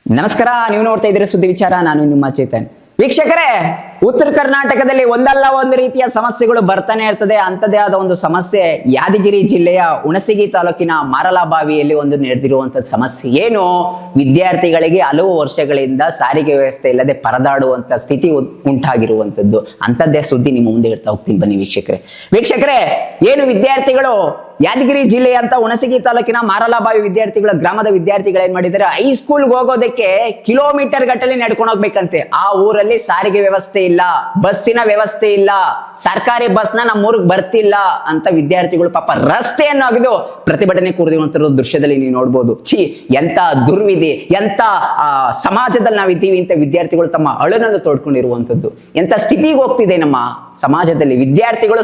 ನಮಸ್ಕಾರ, ನೀವು ನೋಡ್ತಾ ಇದ್ದೀರಾ ಸುದ್ದಿ ವಿಚಾರ. ನಾನು ನಿಮ್ಮ ಚೇತನ್. ವೀಕ್ಷಕರೇ, ಉತ್ತರ ಕರ್ನಾಟಕದಲ್ಲಿ ಒಂದಲ್ಲ ಒಂದು ರೀತಿಯ ಸಮಸ್ಯೆಗಳು ಬರ್ತಾನೆ ಇರ್ತದೆ. ಅಂತದೇ ಆದ ಒಂದು ಸಮಸ್ಯೆ ಯಾದಗಿರಿ ಜಿಲ್ಲೆಯ ಹುಣಸಗಿ ತಾಲೂಕಿನ ಮಾರಲಬಾವಿಯಲ್ಲಿ ಒಂದು ನಡೆದಿರುವಂತದ್ದು ಸಮಸ್ಯೆ. ಏನು, ವಿದ್ಯಾರ್ಥಿಗಳಿಗೆ ಹಲವು ವರ್ಷಗಳಿಂದ ಸಾರಿಗೆ ವ್ಯವಸ್ಥೆ ಇಲ್ಲದೆ ಪರದಾಡುವಂತ ಸ್ಥಿತಿ ಉಂಟಾಗಿರುವಂತದ್ದು. ಅಂತದ್ದೇ ಸುದ್ದಿ ನಿಮ್ಮ ಮುಂದೆ ಇಡ್ತಾ ಹೋಗ್ತೀನಿ, ಬನ್ನಿ ವೀಕ್ಷಕರೇ. ಏನು, ವಿದ್ಯಾರ್ಥಿಗಳು ಯಾದಗಿರಿ ಜಿಲ್ಲೆಯ ಅಂತ ಹುಣಸಗಿ ತಾಲೂಕಿನ ಮಾರಲಬಾವಿ ಗ್ರಾಮದ ವಿದ್ಯಾರ್ಥಿಗಳು ಏನ್ ಮಾಡಿದ್ದಾರೆ, ಹೈಸ್ಕೂಲ್ಗೆ ಹೋಗೋದಕ್ಕೆ ಕಿಲೋಮೀಟರ್ ಗಟ್ಟಲೆ ನಡ್ಕೊಂಡು ಹೋಗ್ಬೇಕಂತೆ. ಆ ಊರಲ್ಲಿ ಸಾರಿಗೆ ವ್ಯವಸ್ಥೆ ಇಲ್ಲ, ಬಸ್ಸಿನ ವ್ಯವಸ್ಥೆ ಇಲ್ಲ, ಸರ್ಕಾರಿ ಬಸ್ನ ನಮ್ಮೂರಿಗೆ ಬರ್ತಿಲ್ಲ ಅಂತ ವಿದ್ಯಾರ್ಥಿಗಳು ಪಾಪ ರಸ್ತೆಯನ್ನು ಅಗೆದು ಪ್ರತಿಭಟನೆ ಕೂರಿರುವಂತಹ ದೃಶ್ಯದಲ್ಲಿ ನೀವು ನೋಡ್ಬೋದು. ಎಂತ ದುರ್ವಿಧಿ, ಎಂತ ಸಮಾಜದಲ್ಲಿ ನಾವಿದ್ದೀವಿ ಅಂತ ವಿದ್ಯಾರ್ಥಿಗಳು ತಮ್ಮ ಅಳನನ್ನು ತೋಡ್ಕೊಂಡಿರುವಂತದ್ದು. ಎಂತ ಸ್ಥಿತಿಗೆ ಹೋಗ್ತಿದೆ ನಮ್ಮ ಸಮಾಜದಲ್ಲಿ. ವಿದ್ಯಾರ್ಥಿಗಳು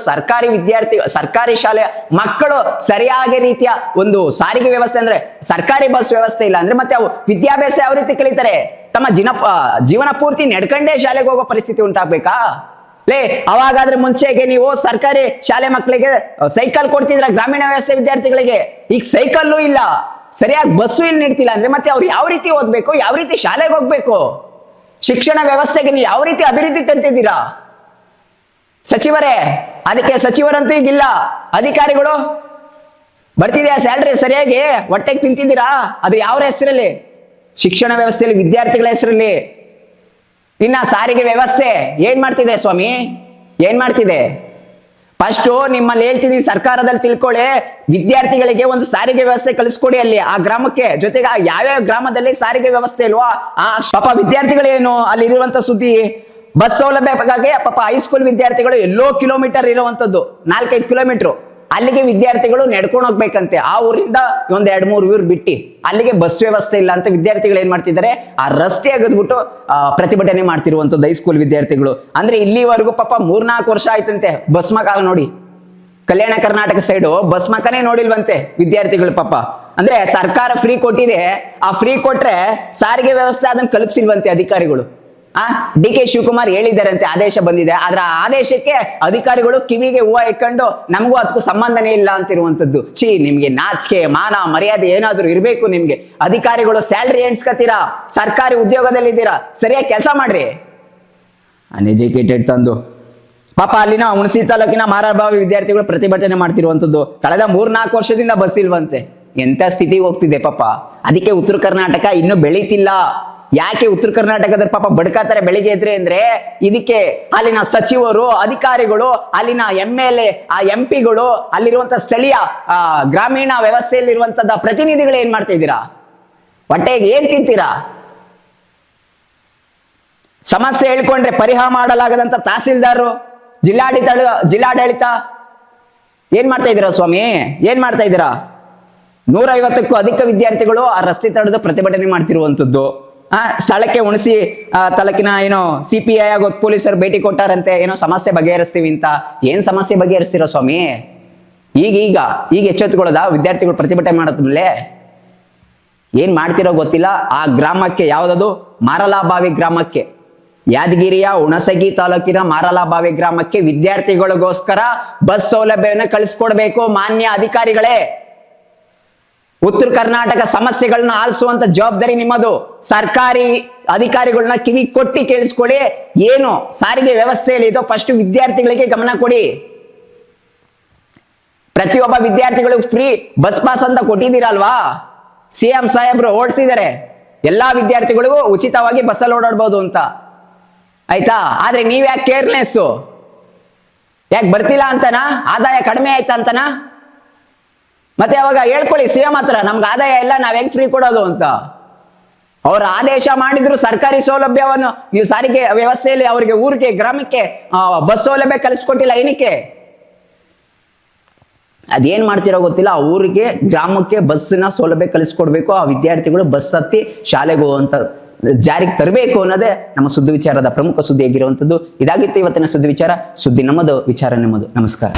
ಸರ್ಕಾರಿ ಶಾಲೆಯ ಮಕ್ಕಳು ಸರಿಯಾಗಿ ರೀತಿಯ ಒಂದು ಸಾರಿಗೆ ವ್ಯವಸ್ಥೆ ಅಂದ್ರೆ ಸರ್ಕಾರಿ ಬಸ್ ವ್ಯವಸ್ಥೆ ಇಲ್ಲ ಅಂದ್ರೆ ಮತ್ತೆ ಅವು ವಿದ್ಯಾಭ್ಯಾಸ ಯಾವ ರೀತಿ ಕಲಿತಾರೆ? ತಮ್ಮ ಜೀವನ ಪೂರ್ತಿ ನಡ್ಕಂಡೇ ಶಾಲೆಗೆ ಹೋಗೋ ಪರಿಸ್ಥಿತಿ ಉಂಟಾಗ್ಬೇಕಾ? ಅವಾಗಾದ್ರೆ ಮುಂಚೆಗೆ ನೀವು ಸರ್ಕಾರಿ ಶಾಲೆ ಮಕ್ಕಳಿಗೆ ಸೈಕಲ್ ಕೊಡ್ತಿದ್ರ, ಗ್ರಾಮೀಣ ವ್ಯವಸ್ಥೆ ವಿದ್ಯಾರ್ಥಿಗಳಿಗೆ. ಈಗ ಸೈಕಲ್ಲು ಇಲ್ಲ, ಸರಿಯಾಗಿ ಬಸ್ಸು ಇಲ್ಲಿ ನೀಡ್ತಿಲ್ಲ ಅಂದ್ರೆ ಮತ್ತೆ ಅವ್ರು ಯಾವ ರೀತಿ ಓದ್ಬೇಕು, ಯಾವ ರೀತಿ ಶಾಲೆಗೆ ಹೋಗ್ಬೇಕು? ಶಿಕ್ಷಣ ವ್ಯವಸ್ಥೆಗೆ ನೀವು ಯಾವ ರೀತಿ ಅಭಿವೃದ್ಧಿ ತಂತಿದ್ದೀರಾ ಸಚಿವರೇ? ಅದಕ್ಕೆ ಸಚಿವರಂತೂ ಈಗಿಲ್ಲ. ಅಧಿಕಾರಿಗಳು ಬರ್ತಿದ್ಯಾ ಸ್ಯಾಲ್ರಿ ಸರಿಯಾಗಿ ಹೊಟ್ಟೆಗೆ ತಿಂತಿದ್ದೀರಾ? ಅದು ಯಾವ ಹೆಸರಲ್ಲಿ? ಶಿಕ್ಷಣ ವ್ಯವಸ್ಥೆಯಲ್ಲಿ ವಿದ್ಯಾರ್ಥಿಗಳ ಹೆಸರಲ್ಲಿ. ಇನ್ನ ಸಾರಿಗೆ ವ್ಯವಸ್ಥೆ ಏನ್ ಮಾಡ್ತಿದೆ ಸ್ವಾಮಿ, ಏನ್ ಮಾಡ್ತಿದೆ? ಫಸ್ಟ್ ನಿಮ್ಮಲ್ಲಿ ಹೇಳ್ತಿದ್ದೀನಿ, ಸರ್ಕಾರದಲ್ಲಿ ತಿಳ್ಕೊಳ್ಳಿ, ವಿದ್ಯಾರ್ಥಿಗಳಿಗೆ ಒಂದು ಸಾರಿಗೆ ವ್ಯವಸ್ಥೆ ಕಲಿಸ್ಕೊಡಿ ಅಲ್ಲಿ ಆ ಗ್ರಾಮಕ್ಕೆ. ಜೊತೆಗೆ ಯಾವ್ಯಾವ ಗ್ರಾಮದಲ್ಲಿ ಸಾರಿಗೆ ವ್ಯವಸ್ಥೆ ಇಲ್ವಾ ಆ ಪಾಪ ವಿದ್ಯಾರ್ಥಿಗಳೇನು ಅಲ್ಲಿ ಇರುವಂತ ಸುದ್ದಿ, ಬಸ್ ಸೌಲಭ್ಯಕ್ಕಾಗಿ ಪಾಪ ಹೈಸ್ಕೂಲ್ ವಿದ್ಯಾರ್ಥಿಗಳು ಎಲ್ಲೋ ಕಿಲೋಮೀಟರ್ ಇರುವಂತದ್ದು, 4-5 ಕಿಲೋಮೀಟರ್ ಅಲ್ಲಿಗೆ ವಿದ್ಯಾರ್ಥಿಗಳು ನಡ್ಕೊಂಡು ಹೋಗ್ಬೇಕಂತೆ. ಆ ಊರಿಂದ ಒಂದ್ 2-3 ಊರು ಬಿಟ್ಟು ಅಲ್ಲಿಗೆ ಬಸ್ ವ್ಯವಸ್ಥೆ ಇಲ್ಲ ಅಂತ ವಿದ್ಯಾರ್ಥಿಗಳು ಏನ್ ಮಾಡ್ತಿದ್ದಾರೆ, ಆ ರಸ್ತೆ ಅಗದ್ಬಿಟ್ಟು ಪ್ರತಿಭಟನೆ ಮಾಡ್ತಿರುವಂತದ್ದು ಹೈಸ್ಕೂಲ್ ವಿದ್ಯಾರ್ಥಿಗಳು. ಅಂದ್ರೆ ಇಲ್ಲಿವರೆಗೂ ಪಾಪ 3-4 ವರ್ಷ ಆಯ್ತಂತೆ ಬಸ್ ಮಕ ನೋಡಿ. ಕಲ್ಯಾಣ ಕರ್ನಾಟಕ ಸೈಡು ಬಸ್ ಮಕನೇ ನೋಡಿಲ್ವಂತೆ ವಿದ್ಯಾರ್ಥಿಗಳು ಪಾಪ. ಅಂದ್ರೆ ಸರ್ಕಾರ ಫ್ರೀ ಕೊಟ್ಟಿದೆ, ಆ ಫ್ರೀ ಕೊಟ್ರೆ ಸಾರಿಗೆ ವ್ಯವಸ್ಥೆ ಅದನ್ನ ಕಲ್ಪಿಸಿಲ್ವಂತೆ ಅಧಿಕಾರಿಗಳು. ಡಿ ಕೆ ಶಿವಕುಮಾರ್ ಹೇಳಿದ್ದಾರಂತೆ, ಆದೇಶ ಬಂದಿದೆ. ಆದ್ರೆ ಆ ಆದೇಶಕ್ಕೆ ಅಧಿಕಾರಿಗಳು ಕಿವಿಗೆ ಹೂವು ಇಟ್ಕೊಂಡು ನಮಗೂ ಅದಕ್ಕೂ ಸಂಬಂಧನೇ ಇಲ್ಲ ಅಂತಿರುವಂತದ್ದು. ನಿಮ್ಗೆ ನಾಚಿಕೆ ಮಾನ ಮರ್ಯಾದೆ ಏನಾದ್ರು ಇರ್ಬೇಕು ನಿಮ್ಗೆ. ಅಧಿಕಾರಿಗಳು ಸ್ಯಾಲ್ರಿ ಎಣ್ಸ್ಕತ್ತೀರಾ, ಸರ್ಕಾರಿ ಉದ್ಯೋಗದಲ್ಲಿ ಇದ್ದೀರಾ, ಸರಿಯಾಗಿ ಕೆಲಸ ಮಾಡ್ರಿ. ಅನ್ಎಜುಕೇಟೆಡ್ ತಂದು ಪಾಪ ಅಲ್ಲಿನ ಹುಣಸಗಿ ತಾಲೂಕಿನ ಮಾರಲಬಾವಿ ವಿದ್ಯಾರ್ಥಿಗಳು ಪ್ರತಿಭಟನೆ ಮಾಡ್ತಿರುವಂತದ್ದು. ಕಳೆದ 3-4 ವರ್ಷದಿಂದ ಬಸ್ ಇಲ್ವಂತೆ. ಎಂತ ಸ್ಥಿತಿಗೆ ಹೋಗ್ತಿದೆ ಪಾಪ. ಅದಕ್ಕೆ ಉತ್ತರ ಕರ್ನಾಟಕ ಇನ್ನೂ ಬೆಳೀತಿಲ್ಲ. ಯಾಕೆ ಉತ್ತರ ಕರ್ನಾಟಕದ ಪಾಪ ಬಡ್ಕಾತಾರೆ ಬೆಳಿಗ್ಗೆ ಇದ್ರೆ ಅಂದ್ರೆ, ಇದಕ್ಕೆ ಅಲ್ಲಿನ ಸಚಿವರು, ಅಧಿಕಾರಿಗಳು, ಅಲ್ಲಿನ MLA, ಆ MP ಗಳು, ಅಲ್ಲಿರುವಂತ ಸ್ಥಳೀಯ ಗ್ರಾಮೀಣ ವ್ಯವಸ್ಥೆಯಲ್ಲಿರುವಂತದ ಪ್ರತಿನಿಧಿಗಳು ಏನ್ ಮಾಡ್ತಾ ಇದ್ದೀರಾ? ಹೊಟ್ಟೆಗೆ ಏನ್ ತಿಂತೀರಾ? ಸಮಸ್ಯೆ ಹೇಳ್ಕೊಂಡ್ರೆ ಪರಿಹಾರ ಮಾಡಲಾಗದಂತ ತಹಸೀಲ್ದಾರರು, ಜಿಲ್ಲಾಡಳಿತ ಏನ್ ಮಾಡ್ತಾ ಇದ್ದೀರಾ ಸ್ವಾಮಿ? ಏನ್ ಮಾಡ್ತಾ ಇದ್ದೀರಾ? 150ಕ್ಕೂ ಅಧಿಕ ವಿದ್ಯಾರ್ಥಿಗಳು ಆ ರಸ್ತೆ ತಡೆದು ಪ್ರತಿಭಟನೆ ಮಾಡ್ತಿರುವಂತದ್ದು. ಸ್ಥಳಕ್ಕೆ ಹುಣಸಿ ತಾಲೂಕಿನ ಏನೋ CPI ಆಗೋ ಪೊಲೀಸರು ಭೇಟಿ ಕೊಟ್ಟಾರಂತೆ, ಏನೋ ಸಮಸ್ಯೆ ಬಗೆಹರಿಸ್ತೀವಿ ಅಂತ. ಏನ್ ಸಮಸ್ಯೆ ಬಗೆಹರಿಸ್ತೀರೋ ಸ್ವಾಮಿ? ಈಗ ಎಚ್ಚೆತ್ತುಕೊಳ್ಳೋದ ವಿದ್ಯಾರ್ಥಿಗಳು ಪ್ರತಿಭಟನೆ ಮಾಡೋದ್ಮೇಲೆ? ಏನ್ ಮಾಡ್ತಿರೋ ಗೊತ್ತಿಲ್ಲ. ಆ ಗ್ರಾಮಕ್ಕೆ, ಯಾವ್ದದು ಮಾರಲಬಾವಿ ಗ್ರಾಮಕ್ಕೆ, ಯಾದಗಿರಿಯ ಹುಣಸಗಿ ತಾಲೂಕಿನ ಮಾರಲಬಾವಿ ಗ್ರಾಮಕ್ಕೆ ವಿದ್ಯಾರ್ಥಿಗಳಿಗೋಸ್ಕರ ಬಸ್ ಸೌಲಭ್ಯವನ್ನು ಕಳಿಸ್ಕೊಡ್ಬೇಕು ಮಾನ್ಯ ಅಧಿಕಾರಿಗಳೇ. ಉತ್ತರ ಕರ್ನಾಟಕ ಸಮಸ್ಯೆಗಳನ್ನ ಆಲಿಸುವಂತ ಜವಾಬ್ದಾರಿ ನಿಮ್ಮದು. ಸರ್ಕಾರಿ ಅಧಿಕಾರಿಗಳನ್ನ ಕಿವಿ ಕೊಟ್ಟಿ ಕೇಳಿಸ್ಕೊಳ್ಳಿ. ಏನು ಸಾರಿಗೆ ವ್ಯವಸ್ಥೆಯಲ್ಲಿ ಇದೋ ಫಸ್ಟ್ ವಿದ್ಯಾರ್ಥಿಗಳಿಗೆ ಗಮನ ಕೊಡಿ. ಪ್ರತಿಯೊಬ್ಬ ವಿದ್ಯಾರ್ಥಿಗಳು ಫ್ರೀ ಬಸ್ ಪಾಸ್ ಅಂತ ಕೊಟ್ಟಿದ್ದೀರಲ್ವಾ? CM ಸಾಹೇಬ್ರು ಓಡಿಸಿದ್ದಾರೆ, ಎಲ್ಲಾ ವಿದ್ಯಾರ್ಥಿಗಳಿಗೂ ಉಚಿತವಾಗಿ ಬಸ್ಸಲ್ಲಿ ಓಡಾಡ್ಬೋದು ಅಂತ. ಆಯ್ತಾ? ಆದ್ರೆ ನೀವ್ ಯಾಕೆ ಕೇರ್ಲೆಸ್? ಯಾಕೆ ಬರ್ತಿಲ್ಲ ಅಂತನಾ? ಆದಾಯ ಕಡಿಮೆ ಆಯ್ತಾ ಅಂತನಾ? ಮತ್ತೆ ಅವಾಗ ಹೇಳ್ಕೊಳ್ಳಿ CM ಹತ್ರ, ನಮ್ಗೆ ಆದಾಯ ಇಲ್ಲ, ನಾವ್ ಹೆಂಗ್ ಫ್ರೀ ಕೊಡೋದು ಅಂತ. ಅವ್ರ ಆದೇಶ ಮಾಡಿದ್ರು ಸರ್ಕಾರಿ ಸೌಲಭ್ಯವನ್ನು ನೀವು ಸಾರಿಗೆ ವ್ಯವಸ್ಥೆಯಲ್ಲಿ ಅವರಿಗೆ ಊರಿಗೆ ಗ್ರಾಮಕ್ಕೆ ಬಸ್ ಸೌಲಭ್ಯ ಕಲಿಸ್ಕೊಟ್ಟಿಲ್ಲ. ಏನಕ್ಕೆ? ಅದೇನ್ ಮಾಡ್ತಿರೋ ಗೊತ್ತಿಲ್ಲ. ಆ ಊರಿಗೆ ಗ್ರಾಮಕ್ಕೆ ಬಸ್ಸಿನ ಸೌಲಭ್ಯ ಕಲಿಸ್ಕೊಡ್ಬೇಕು. ಆ ವಿದ್ಯಾರ್ಥಿಗಳು ಬಸ್ ಹತ್ತಿ ಶಾಲೆಗೆ ಹೋಗುವಂತ ಜಾರಿಗೆ ತರಬೇಕು ಅನ್ನೋದೇ ನಮ್ಮ ಸುದ್ದಿ ವಿಚಾರದ ಪ್ರಮುಖ ಸುದ್ದಿ ಆಗಿರುವಂತದ್ದು. ಇದಾಗಿತ್ತು ಇವತ್ತಿನ ಸುದ್ದಿ ವಿಚಾರ. ಸುದ್ದಿ ನಮ್ಮದು, ವಿಚಾರ ನಿಮ್ಮದು. ನಮಸ್ಕಾರ.